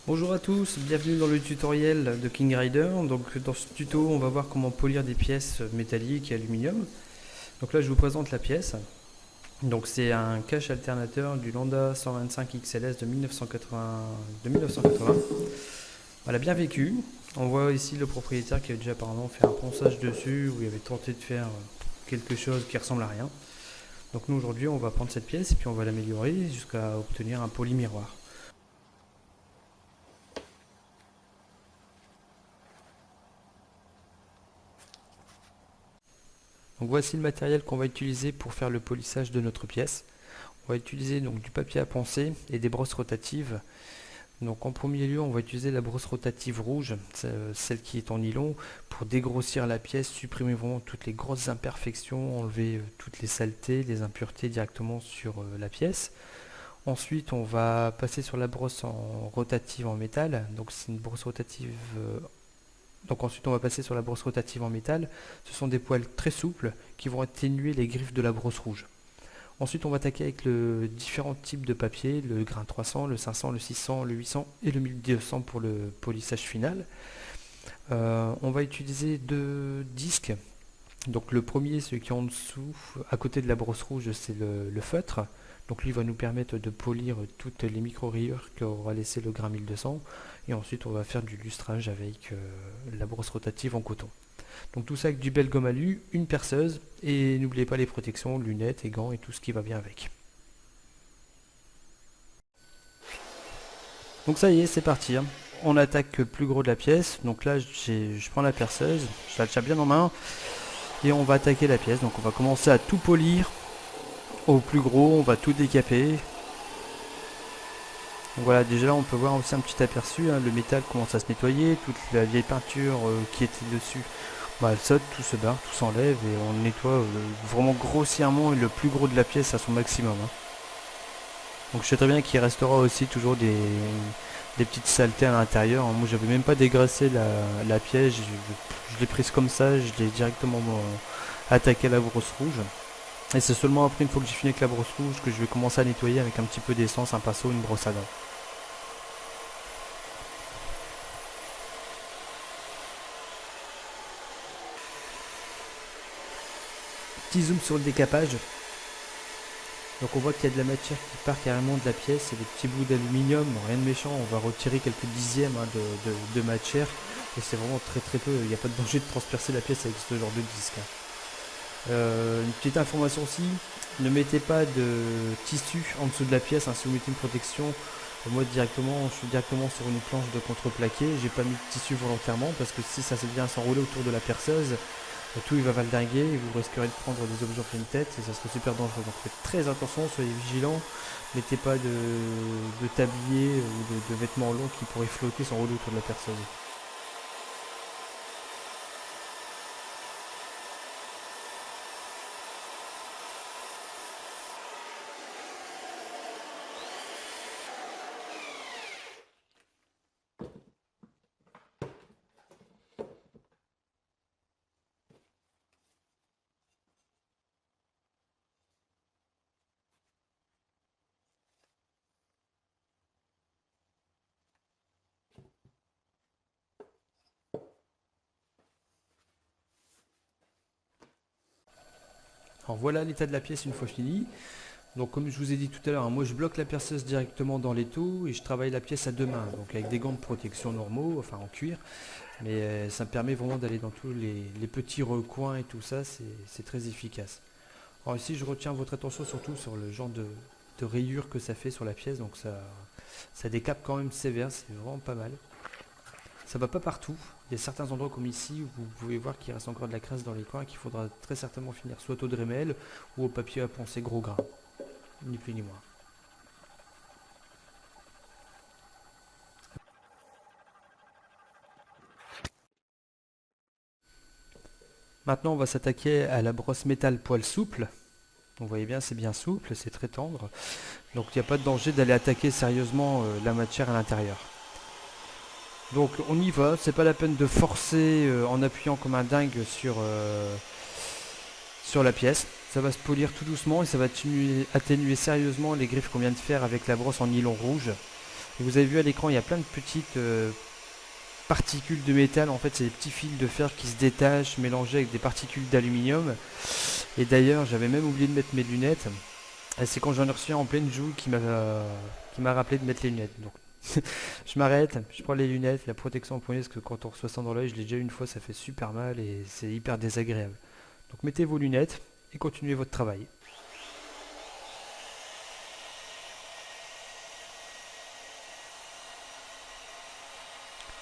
Bonjour à tous, bienvenue dans le tutoriel de King Rider. Donc dans ce tuto, on va voir comment polir des pièces métalliques et aluminium. Donc là, je vous présente la pièce. Donc c'est un cache alternateur du Landa 125 XLS de 1980. Elle a bien vécu. On voit ici le propriétaire qui avait déjà apparemment fait un ponçage dessus où il avait tenté de faire quelque chose qui ressemble à rien. Donc nous aujourd'hui, on va prendre cette pièce et puis on va l'améliorer jusqu'à obtenir un poli miroir. Donc voici le matériel qu'on va utiliser pour faire le polissage de notre pièce. On va utiliser donc du papier à poncer et des brosses rotatives. Donc en premier lieu, on va utiliser la brosse rotative rouge, celle qui est en nylon, pour dégrossir la pièce, supprimer vraiment toutes les grosses imperfections, enlever toutes les saletés, les impuretés directement sur la pièce. Ensuite, on va passer sur la brosse rotative en métal. Donc c'est une brosse rotative Donc ensuite on va passer sur la brosse rotative en métal. Ce sont des poils très souples qui vont atténuer les griffes de la brosse rouge. Ensuite on va attaquer avec le différents types de papier, le grain 300, le 500, le 600, le 800 et le 1200 pour le polissage final. On va utiliser deux disques. Donc le premier, celui qui est en dessous, à côté de la brosse rouge, c'est le feutre. Donc lui va nous permettre de polir toutes les micro-rayures qu'aura laissé le grain 1200. Et ensuite on va faire du lustrage avec la brosse rotative en coton. Donc tout ça avec du bel gomme alu, une perceuse et n'oubliez pas les protections, lunettes et gants et tout ce qui va bien avec. Donc ça y est, c'est parti. On attaque le plus gros de la pièce. Donc là je prends la perceuse, je la tiens bien en main et on va attaquer la pièce. Donc on va commencer à tout polir au plus gros, on va tout décaper. Donc voilà, déjà là on peut voir aussi un petit aperçu, hein, le métal commence à se nettoyer, toute la vieille peinture qui était dessus, bah, elle saute, tout se barre, tout s'enlève et on nettoie vraiment grossièrement le plus gros de la pièce à son maximum. Hein. Donc je sais très bien qu'il restera aussi toujours des petites saletés à l'intérieur. Hein. Moi j'avais même pas dégraissé la pièce, je l'ai prise comme ça, je l'ai directement attaqué à la brosse rouge. Et c'est seulement après, une fois que j'ai fini avec la brosse rouge, que je vais commencer à nettoyer avec un petit peu d'essence, un pinceau, une brosse à dents. Petit zoom sur le décapage. Donc on voit qu'il y a de la matière qui part carrément de la pièce et des petits bouts d'aluminium, rien de méchant, on va retirer quelques dixièmes de matière et c'est vraiment très peu, il n'y a pas de danger de transpercer la pièce avec ce genre de disque. Une petite information aussi, ne mettez pas de tissu en dessous de la pièce, hein, si vous mettez une protection. Moi je suis directement sur une planche de contreplaqué, j'ai pas mis de tissu volontairement parce que si ça vient s'enrouler autour de la perceuse, tout il va valdinguer et vous risquerez de prendre des objets en pleine tête et ça serait super dangereux. Donc faites très attention, soyez vigilants, mettez pas de tablier ou de vêtements longs qui pourraient flotter, s'enrouler autour de la perceuse. Alors voilà l'état de la pièce une fois finie. Donc comme je vous ai dit tout à l'heure, hein, moi je bloque la perceuse directement dans l'étau et je travaille la pièce à deux mains, donc avec des gants de protection normaux, enfin en cuir, mais ça me permet vraiment d'aller dans tous les petits recoins et tout ça, c'est très efficace. Alors ici je retiens votre attention surtout sur le genre de rayures que ça fait sur la pièce, donc ça décape quand même sévère, c'est vraiment pas mal. Ça va pas partout, il y a certains endroits comme ici où vous pouvez voir qu'il reste encore de la crasse dans les coins qu'il faudra très certainement finir soit au Dremel ou au papier à poncer gros grain. Ni plus ni moins. Maintenant, on va s'attaquer à la brosse métal poil souple. Vous voyez bien, c'est bien souple, c'est très tendre. Donc, il n'y a pas de danger d'aller attaquer sérieusement la matière à l'intérieur. Donc, on y va. C'est pas la peine de forcer en appuyant comme un dingue sur la pièce. Ça va se polir tout doucement et ça va atténuer sérieusement les griffes qu'on vient de faire avec la brosse en nylon rouge. Et vous avez vu à l'écran, il y a plein de petites particules de métal. En fait, c'est des petits fils de fer qui se détachent, mélangés avec des particules d'aluminium. Et d'ailleurs, j'avais même oublié de mettre mes lunettes. Et c'est quand j'en ai reçu un en pleine joue qui m'a rappelé de mettre les lunettes. Donc, je m'arrête, je prends les lunettes, la protection en poignet, parce que quand on reçoit ça dans l'œil, je l'ai déjà eu une fois, ça fait super mal et c'est hyper désagréable. Donc mettez vos lunettes et continuez votre travail.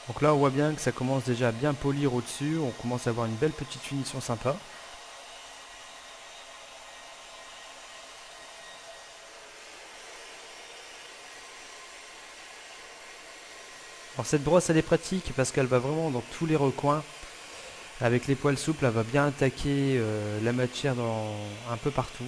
Donc là, on voit bien que ça commence déjà à bien polir au-dessus, on commence à avoir une belle petite finition sympa. Alors cette brosse, elle est pratique parce qu'elle va vraiment dans tous les recoins. Avec les poils souples, elle va bien attaquer la matière un peu partout.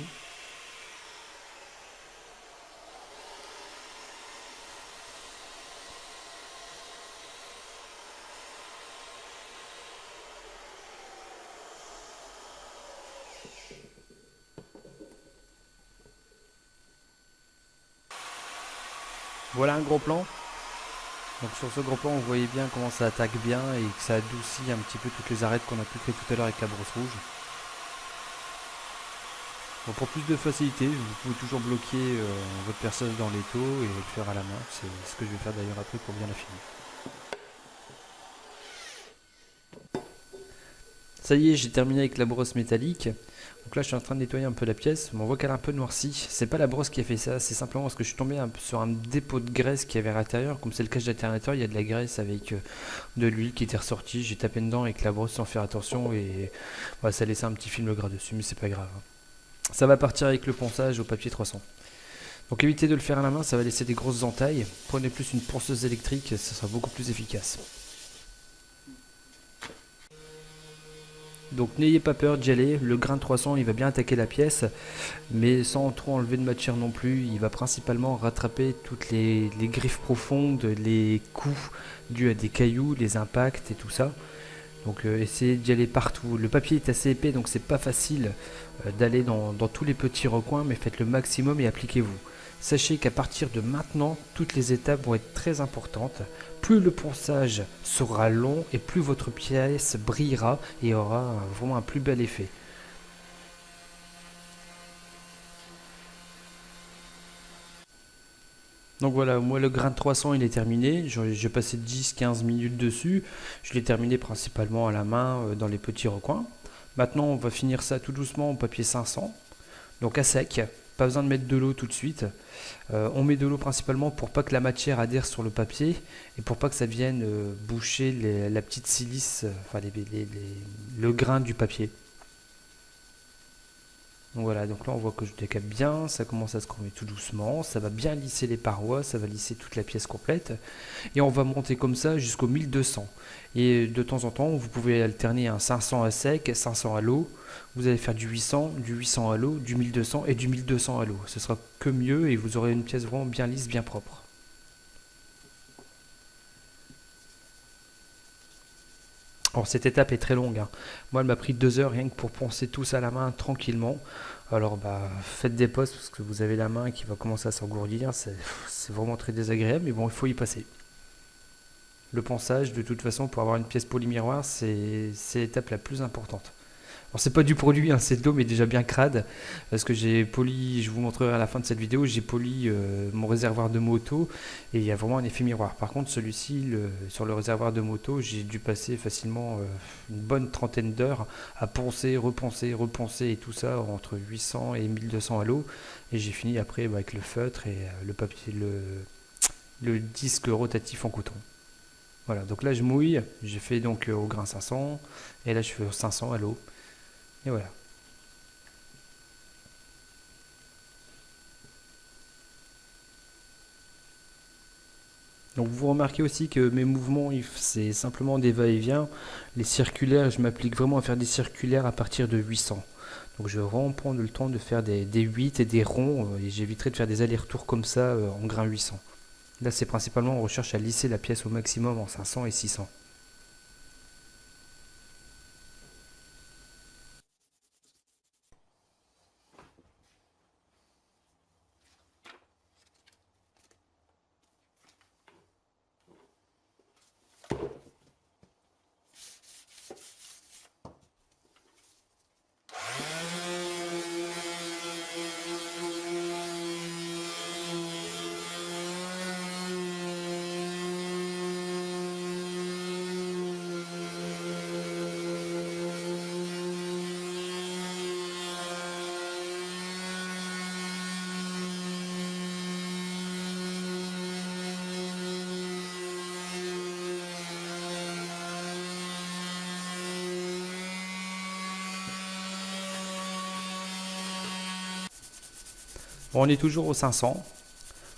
Voilà un gros plan. Donc sur ce gros plan, vous voyez bien comment ça attaque bien et que ça adoucit un petit peu toutes les arêtes qu'on a pu créer tout à l'heure avec la brosse rouge. Bon, pour plus de facilité, vous pouvez toujours bloquer votre perceuse dans l'étau et le faire à la main. C'est ce que je vais faire d'ailleurs après pour bien l'affiner. Ça y est, j'ai terminé avec la brosse métallique. Donc là, je suis en train de nettoyer un peu la pièce. On voit qu'elle est un peu noircie. C'est pas la brosse qui a fait ça, c'est simplement parce que je suis tombé sur un dépôt de graisse qui avait à l'intérieur. Comme c'est le cas d'alternateur, il y a de la graisse avec de l'huile qui était ressortie. J'ai tapé dedans avec la brosse sans faire attention et ouais, ça a laissé un petit film gras dessus, mais c'est pas grave. Ça va partir avec le ponçage au papier 300. Donc évitez de le faire à la main, ça va laisser des grosses entailles. Prenez plus une ponceuse électrique, ça sera beaucoup plus efficace. Donc n'ayez pas peur d'y aller, le grain de 300 il va bien attaquer la pièce, mais sans trop enlever de matière non plus, il va principalement rattraper toutes les griffes profondes, les coups dus à des cailloux, les impacts et tout ça. Donc essayez d'y aller partout. Le papier est assez épais donc c'est pas facile d'aller dans tous les petits recoins, mais faites le maximum et appliquez-vous. Sachez qu'à partir de maintenant, toutes les étapes vont être très importantes. Plus le ponçage sera long et plus votre pièce brillera et aura vraiment un plus bel effet. Donc voilà, moi le grain de 300 il est terminé, j'ai passé 10-15 minutes dessus, je l'ai terminé principalement à la main dans les petits recoins. Maintenant on va finir ça tout doucement au papier 500, donc à sec, pas besoin de mettre de l'eau tout de suite. On met de l'eau principalement pour pas que la matière adhère sur le papier et pour pas que ça vienne boucher la petite silice, enfin le grain du papier. Donc voilà, donc là on voit que je décape bien, ça commence à se chrommer tout doucement, ça va bien lisser les parois, ça va lisser toute la pièce complète. Et on va monter comme ça jusqu'au 1200. Et de temps en temps, vous pouvez alterner un 500 à sec, 500 à l'eau. Vous allez faire du 800 à l'eau, du 1200 et du 1200 à l'eau. Ce sera que mieux et vous aurez une pièce vraiment bien lisse, bien propre. Alors cette étape est très longue, hein. Moi elle m'a pris 2 heures rien que pour poncer tout ça à la main tranquillement. Alors bah faites des pauses parce que vous avez la main qui va commencer à s'engourdir, c'est vraiment très désagréable mais bon il faut y passer. Le ponçage de toute façon pour avoir une pièce polymiroir c'est l'étape la plus importante. Alors c'est pas du produit, hein, c'est de l'eau mais déjà bien crade parce que j'ai poli, je vous montrerai à la fin de cette vidéo, j'ai poli mon réservoir de moto et il y a vraiment un effet miroir. Par contre celui-ci, sur le réservoir de moto, j'ai dû passer facilement une bonne trentaine d'heures à poncer, reponcer, reponcer et tout ça entre 800 et 1200 à l'eau et j'ai fini après avec le feutre et le papier, le disque rotatif en coton. Voilà, donc là je mouille, j'ai fait donc au grain 500 et là je fais au 500 à l'eau. Et voilà. Donc vous remarquez aussi que mes mouvements, c'est simplement des va-et-vient. Les circulaires, je m'applique vraiment à faire des circulaires à partir de 800. Donc je vais vraiment prendre le temps de faire des 8 et des ronds et j'éviterai de faire des allers-retours comme ça en grain 800. Là c'est principalement on recherche à lisser la pièce au maximum en 500 et 600. Bon, on est toujours au 500.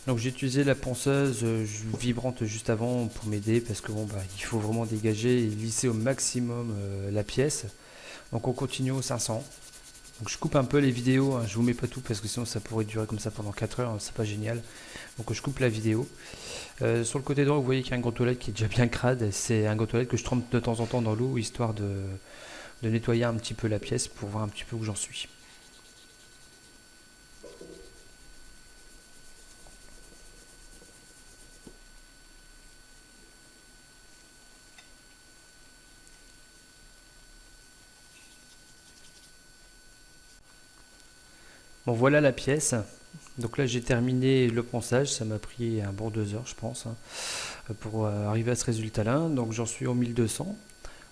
Donc j'ai utilisé la ponceuse vibrante juste avant pour m'aider parce que bon bah il faut vraiment dégager et lisser au maximum la pièce. Donc on continue au 500. Donc je coupe un peu les vidéos, hein, je vous mets pas tout parce que sinon ça pourrait durer comme ça pendant 4 heures, hein, c'est pas génial. Donc je coupe la vidéo. Sur le côté droit vous voyez qu'il y a un gros toilette qui est déjà bien crade. C'est un gros toilette que je trempe de temps en temps dans l'eau histoire de nettoyer un petit peu la pièce pour voir un petit peu où j'en suis. Bon voilà la pièce. Donc là j'ai terminé le ponçage, ça m'a pris un bon 2 heures je pense, hein, pour arriver à ce résultat là. Donc j'en suis au 1200.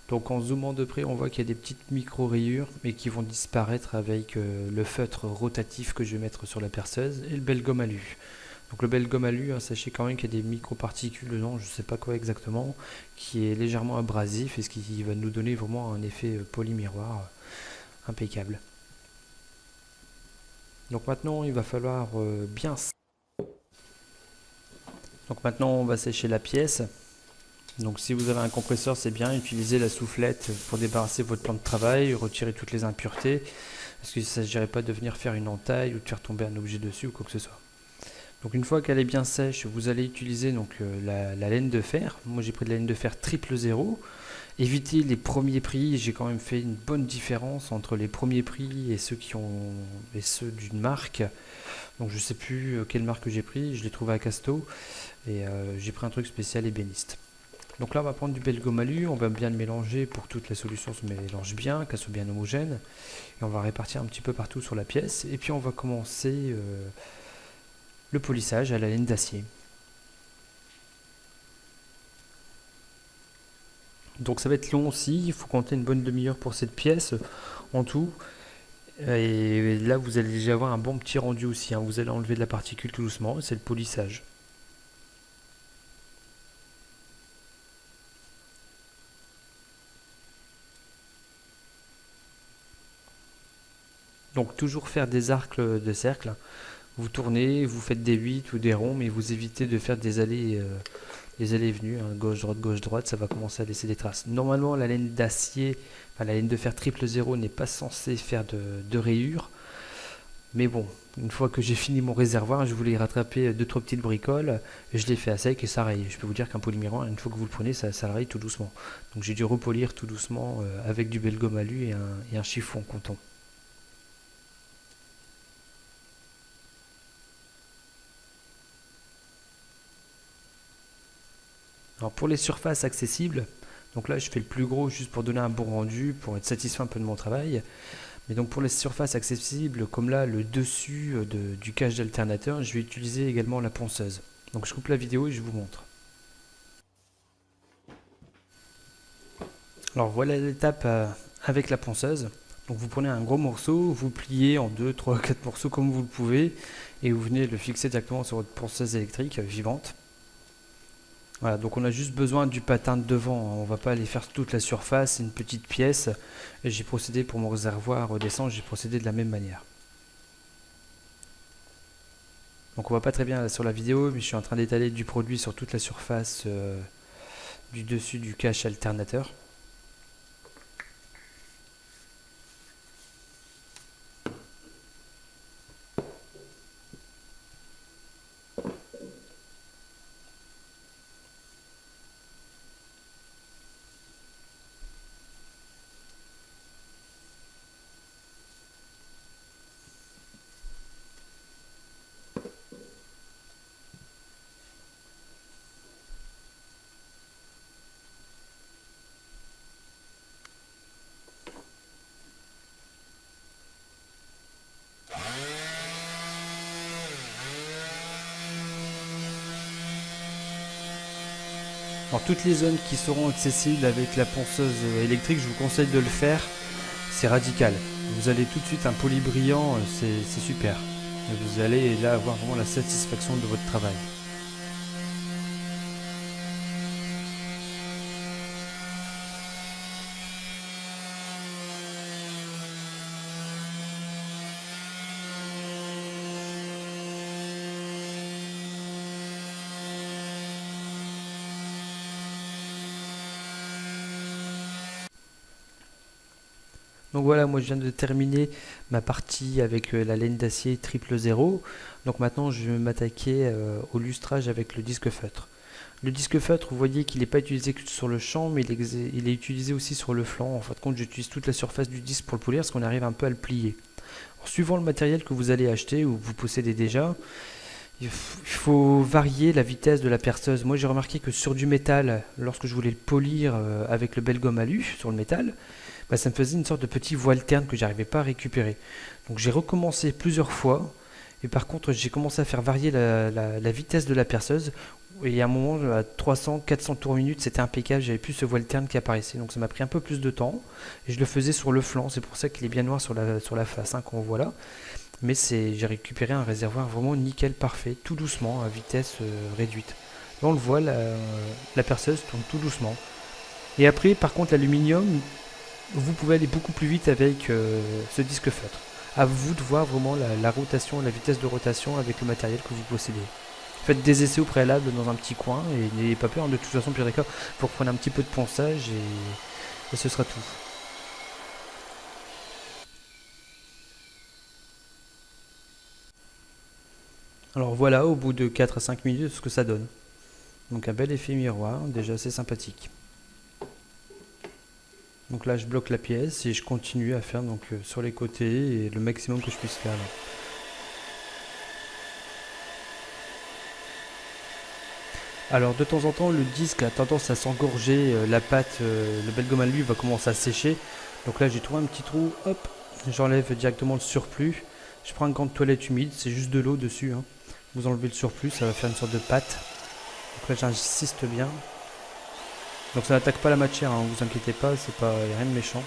Donc en zoomant de près on voit qu'il y a des petites micro rayures mais qui vont disparaître avec le feutre rotatif que je vais mettre sur la perceuse et le bel gomme alu. Donc le bel gomme alu, hein, sachez quand même qu'il y a des micro-particules dedans, je ne sais pas quoi exactement, qui est légèrement abrasif et ce qui va nous donner vraiment un effet polymiroir impeccable. Donc maintenant il va falloir bien. Donc maintenant on va sécher la pièce. Donc si vous avez un compresseur c'est bien, utilisez la soufflette pour débarrasser votre plan de travail, retirer toutes les impuretés, parce qu'il ne s'agirait pas de venir faire une entaille ou de faire tomber un objet dessus ou quoi que ce soit. Donc une fois qu'elle est bien sèche, vous allez utiliser donc la laine de fer. Moi j'ai pris de la laine de fer 000. Évitez les premiers prix, j'ai quand même fait une bonne différence entre les premiers prix et ceux d'une marque. Donc je sais plus quelle marque j'ai pris, je l'ai trouvé à Casto et j'ai pris un truc spécial ébéniste. Donc là on va prendre du bel gomme alu, on va bien le mélanger pour que toute la solution se mélange bien, qu'elle soit bien homogène. Et on va répartir un petit peu partout sur la pièce. Et puis on va commencer le polissage à la laine d'acier. Donc ça va être long aussi, il faut compter une bonne demi-heure pour cette pièce en tout. Et là vous allez déjà avoir un bon petit rendu aussi, hein. Vous allez enlever de la particule tout doucement, c'est le polissage. Donc toujours faire des arcs de cercle. Vous tournez, vous faites des 8 ou des ronds, mais vous évitez de faire des allées et venues, hein, gauche droite, ça va commencer à laisser des traces. Normalement la laine d'acier, enfin, la laine de fer 000 n'est pas censée faire de rayures. Mais bon, une fois que j'ai fini mon réservoir, je voulais rattraper 2-3 petites bricoles, et je l'ai fait à sec et ça raye. Je peux vous dire qu'un polymiroir, une fois que vous le prenez, ça raye tout doucement. Donc j'ai dû repolir tout doucement avec du bel gomme alu et un chiffon coton. Alors pour les surfaces accessibles, donc là je fais le plus gros juste pour donner un bon rendu, pour être satisfait un peu de mon travail. Mais donc pour les surfaces accessibles, comme là le dessus du cache d'alternateur, je vais utiliser également la ponceuse. Donc je coupe la vidéo et je vous montre. Alors voilà l'étape avec la ponceuse. Donc vous prenez un gros morceau, vous pliez en 2, 3, 4 morceaux comme vous le pouvez et vous venez le fixer directement sur votre ponceuse électrique vivante. Voilà, donc on a juste besoin du patin de devant, hein. On ne va pas aller faire toute la surface, c'est une petite pièce. Et j'ai procédé pour mon réservoir d'essence, j'ai procédé de la même manière. Donc on voit pas très bien là, sur la vidéo, mais je suis en train d'étaler du produit sur toute la surface du dessus du cache alternateur. Dans toutes les zones qui seront accessibles avec la ponceuse électrique, je vous conseille de le faire. C'est radical. Vous allez tout de suite un poli brillant, c'est super. Et vous allez là avoir vraiment la satisfaction de votre travail. Donc voilà, moi je viens de terminer ma partie avec la laine d'acier 000. Donc maintenant je vais m'attaquer au lustrage avec le disque feutre. Le disque feutre, vous voyez qu'il n'est pas utilisé que sur le champ, mais il est utilisé aussi sur le flanc. En fin de compte, j'utilise toute la surface du disque pour le polir, parce qu'on arrive un peu à le plier. En suivant le matériel que vous allez acheter ou que vous possédez déjà, il faut varier la vitesse de la perceuse. Moi j'ai remarqué que sur du métal, lorsque je voulais le polir avec le bel gomme alu sur le métal, bah, ça me faisait une sorte de petit voile terne que j'arrivais pas à récupérer. Donc j'ai recommencé plusieurs fois. Et par contre, j'ai commencé à faire varier la vitesse de la perceuse. Et à un moment, à 300-400 tours minute, c'était impeccable. J'avais plus ce voile terne qui apparaissait. Donc ça m'a pris un peu plus de temps. Et je le faisais sur le flanc. C'est pour ça qu'il est bien noir sur la face hein, qu'on voit là. Mais j'ai récupéré un réservoir vraiment nickel parfait, tout doucement, à vitesse réduite. Là, on le voit, la perceuse tourne tout doucement. Et après, par contre, l'aluminium, vous pouvez aller beaucoup plus vite avec ce disque feutre. À vous de voir vraiment la rotation, la vitesse de rotation avec le matériel que vous possédez. Faites des essais au préalable dans un petit coin et n'ayez pas peur. De toute façon, pire d'accord, vous reprenez un petit peu de ponçage et ce sera tout. Alors voilà, au bout de 4 à 5 minutes, ce que ça donne. Donc un bel effet miroir, déjà assez sympathique. Donc là, je bloque la pièce et je continue à faire donc sur les côtés et le maximum que je puisse faire là. Alors de temps en temps le disque a tendance à s'engorger, la pâte, le bel gomme à lui va commencer à sécher. Donc là j'ai trouvé un petit trou, hop, j'enlève directement le surplus. Je prends un gant de toilette humide, c'est juste de l'eau dessus. Hein. Vous enlevez le surplus, ça va faire une sorte de pâte. Donc là j'insiste bien. Donc ça n'attaque pas la matière, hein, vous inquiétez pas, c'est pas y a rien de méchant.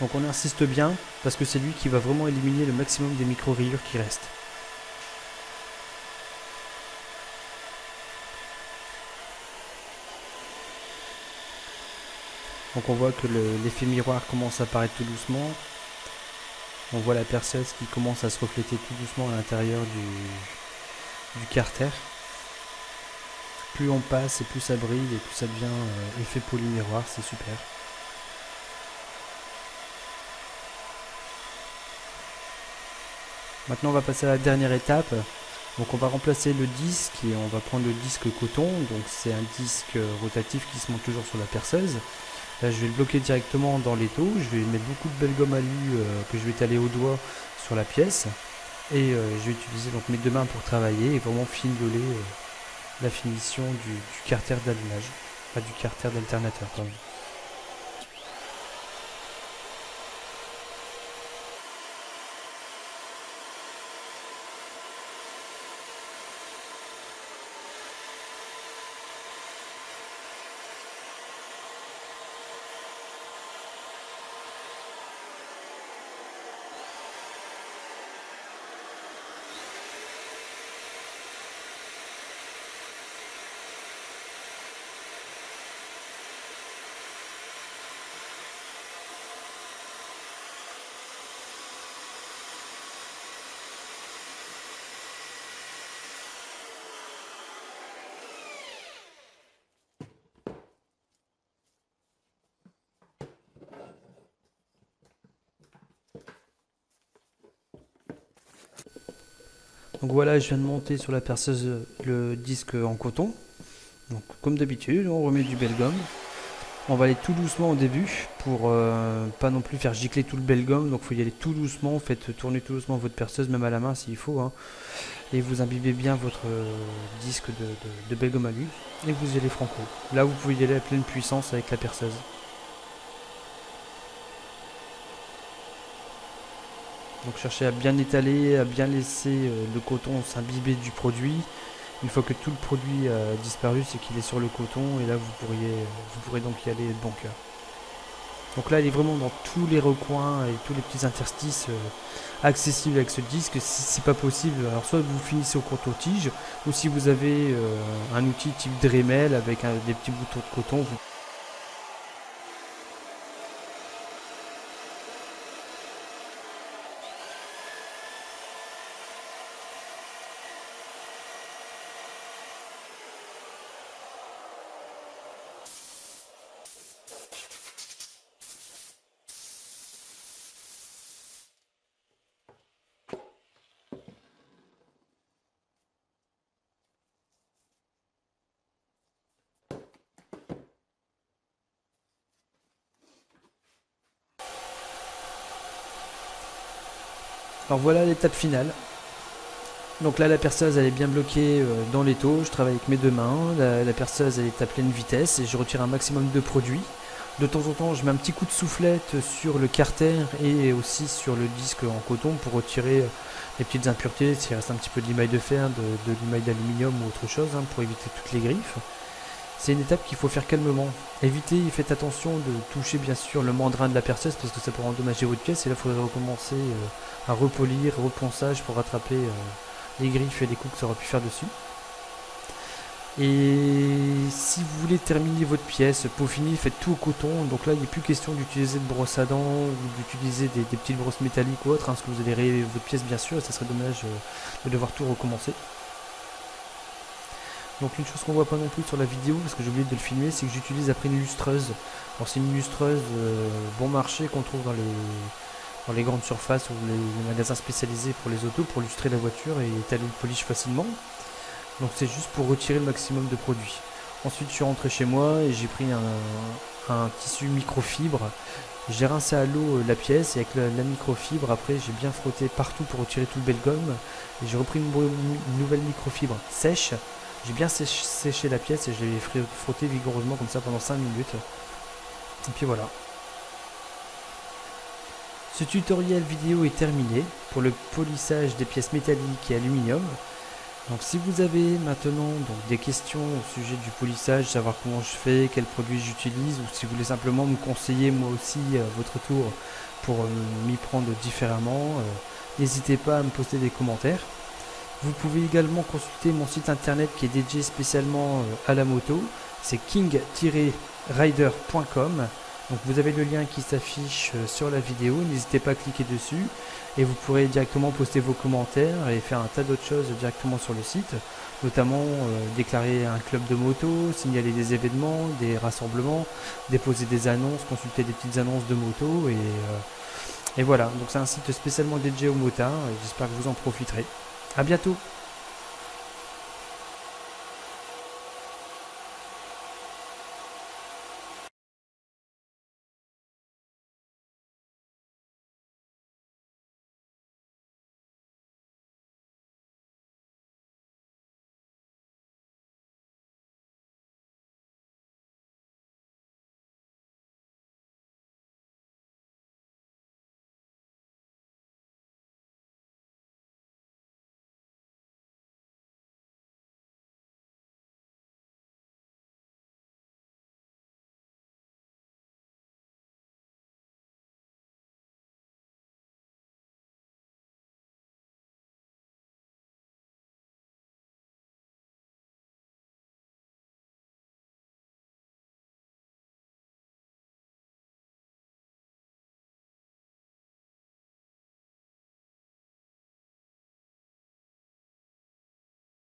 Donc on insiste bien parce que c'est lui qui va vraiment éliminer le maximum des micro-rayures qui restent. Donc on voit que l'effet miroir commence à apparaître tout doucement. On voit la perceuse qui commence à se refléter tout doucement à l'intérieur du carter. Plus on passe et plus ça brille et plus ça devient effet polymiroir, c'est super. Maintenant on va passer à la dernière étape. Donc on va remplacer le disque et on va prendre le disque coton. Donc c'est un disque rotatif qui se monte toujours sur la perceuse. Là je vais le bloquer directement dans l'étau. Je vais mettre beaucoup de belle gomme alu que je vais étaler au doigt sur la pièce. Et je vais utiliser donc mes deux mains pour travailler et vraiment finoler la finition du carter d'allumage. Pas du carter d'alternateur, pardon. Donc voilà, je viens de monter sur la perceuse le disque en coton. Donc comme d'habitude, on remet du bel gomme. On va aller tout doucement au début pour pas non plus faire gicler tout le bel gomme. Donc il faut y aller tout doucement. Faites tourner tout doucement votre perceuse, même à la main s'il faut. Hein. Et vous imbibez bien votre disque de bel gomme à lui. Et vous y allez franco. Là vous pouvez y aller à pleine puissance avec la perceuse. Donc cherchez à bien étaler, à bien laisser le coton s'imbiber du produit. Une fois que tout le produit a disparu, c'est qu'il est sur le coton et là vous pourrez donc y aller de bon cœur. Donc là il est vraiment dans tous les recoins et tous les petits interstices accessibles avec ce disque. Si c'est pas possible, alors soit vous finissez au coton-tige, ou si vous avez un outil type Dremel avec des petits boutons de coton, vous Alors voilà l'étape finale. Donc là la perceuse elle est bien bloquée dans l'étau, je travaille avec mes deux mains, la perceuse elle est à pleine vitesse et je retire un maximum de produit. De temps en temps je mets un petit coup de soufflette sur le carter et aussi sur le disque en coton pour retirer les petites impuretés, s'il reste un petit peu de limaille de fer, de limaille d'aluminium ou autre chose, hein, pour éviter toutes les griffes. C'est une étape qu'il faut faire calmement. Évitez et faites attention de toucher bien sûr le mandrin de la perceuse parce que ça pourrait endommager votre pièce et là il faudrait recommencer à repolir, reponçage pour rattraper les griffes et les coups que ça aurait pu faire dessus. Et si vous voulez terminer votre pièce, peaufiner, faites tout au coton. Donc là, il n'est plus question d'utiliser de brosse à dents ou d'utiliser des petites brosses métalliques ou autres, hein, parce que vous allez rayer votre pièce bien sûr, et ça serait dommage de devoir tout recommencer. Donc une chose qu'on voit pas non plus sur la vidéo, parce que j'ai oublié de le filmer, c'est que j'utilise après une lustreuse. Alors c'est une lustreuse bon marché qu'on trouve dans les grandes surfaces ou les magasins spécialisés pour les autos, pour lustrer la voiture et étaler le polish facilement. Donc c'est juste pour retirer le maximum de produit. Ensuite je suis rentré chez moi et j'ai pris un tissu microfibre. J'ai rincé à l'eau la pièce et avec la microfibre après j'ai bien frotté partout pour retirer tout le belgum. Et j'ai repris une nouvelle microfibre sèche. J'ai bien séché la pièce et je l'ai frotté vigoureusement comme ça pendant 5 minutes. Et puis voilà. Ce tutoriel vidéo est terminé pour le polissage des pièces métalliques et aluminium. Donc si vous avez maintenant des questions au sujet du polissage, savoir comment je fais, quels produits j'utilise, ou si vous voulez simplement me conseiller moi aussi à votre tour pour m'y prendre différemment, n'hésitez pas à me poster des commentaires. Vous pouvez également consulter mon site internet qui est dédié spécialement à la moto, c'est king-rider.com. Donc vous avez le lien qui s'affiche sur la vidéo, n'hésitez pas à cliquer dessus et vous pourrez directement poster vos commentaires et faire un tas d'autres choses directement sur le site, notamment déclarer un club de moto, signaler des événements, des rassemblements, déposer des annonces, consulter des petites annonces de moto et voilà. Donc c'est un site spécialement dédié aux motards et j'espère que vous en profiterez. A bientôt!